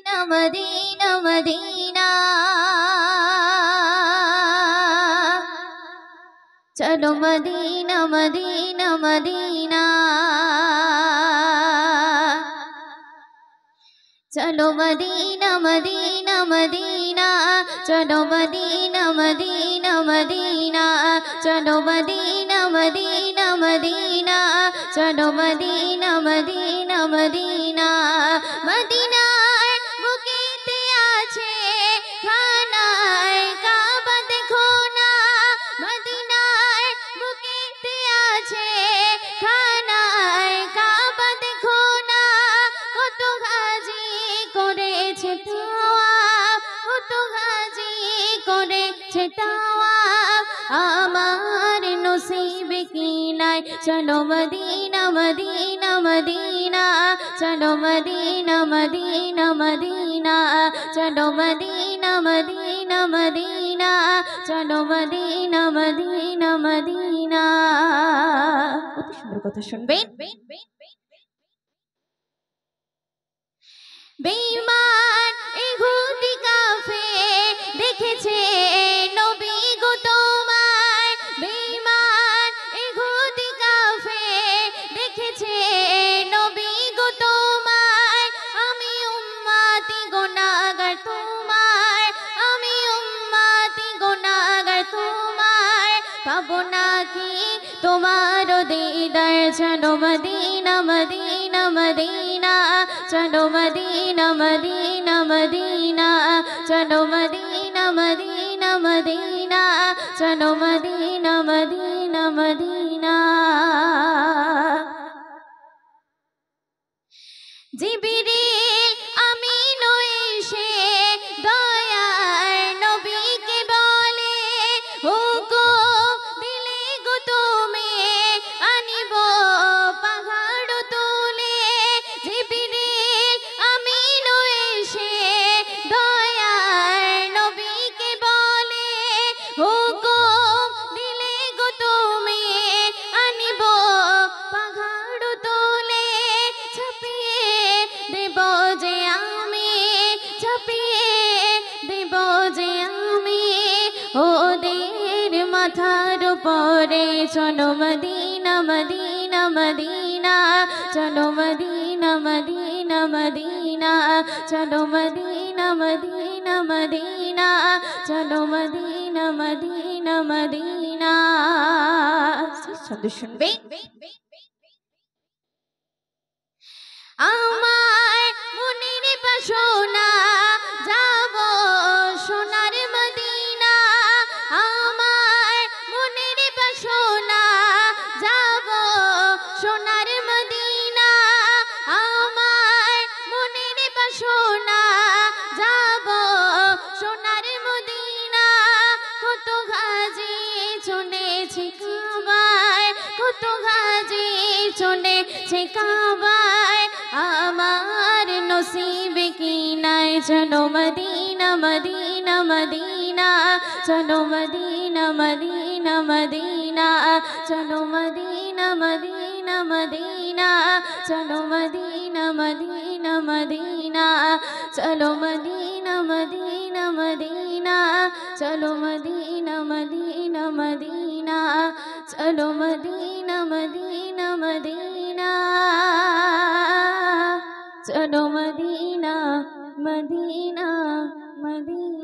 Medina Medina चलो Medina Medina Medina चलो Medina Medina Medina चलो मदीना मदीना मदीना चलो मदीना मदीना मदीना चलो मदीना मदीना मदीना मदीना बुकेते आछे खानाय काबा देखो ना मदीना बुकेते आछे खानाय काबा देखो ना कत गाजी করেছে তাওয়াফ কত গাজী করেছে তাওয়াফ আমার নসিবে কি নাই চলো মদিনা মদিনা মদিনা চলো মদিনা মদিনা মদিনা চলো মদিনা মদিনা মদিনা চলো মদিনা মদিনা মদিনা কত সুন্দর কথা শুনবেন বেঈমান ইহুদি কাফের দেখেছে নবী গো তোমায় বেঈমান ইহুদি কাফের দেখেছে নবী গো তোমায় আমি উম্মতি গুনাহগার তোমায় আমি উম্মতি গুনাহগার তোমায় পাবো নাকি তোমার দিদার চলো মদিনা মদিনা মদিনা चलो मदीना मदीना मदीना चलो मदीना मदीना मदीना चलो मदीना मदीना मदीना जिब्रील आमीन एशे दयार नबीके बोले हुकुम दिले गो तुमे आनिबो पाहाड़ तुले जिब्रील माथार परे चलो मदीना मदीना मदीना चलो मदीना मदीना मदीना चलो मदीना मदीना मदीना चलो मदीना मदीना मदीना सुनबे आमार मुनिर बासना जाबो सोनार मदीना आमार मुनिर बासना जाबो सोनार मदीना आमार मुनिर बासना जाबो सोनार मदीना कत गाजी चलेছে কাবায় কত গাজি চলেছে কাবায় আমার নসিবে কি নাই চলো মদিনা মদিনা মদিনা চলো মদিনা মদিনা মদিনা চলো মদিনা মদিনা মদিনা চলো মদিনা মদিনা মদিনা চলো মদিনা মদিনা মদিনা চলো মদিনা মদিনা মদিনা চলো মদিনা মদিনা মদিনা चलो मदीना मदीना मदीना।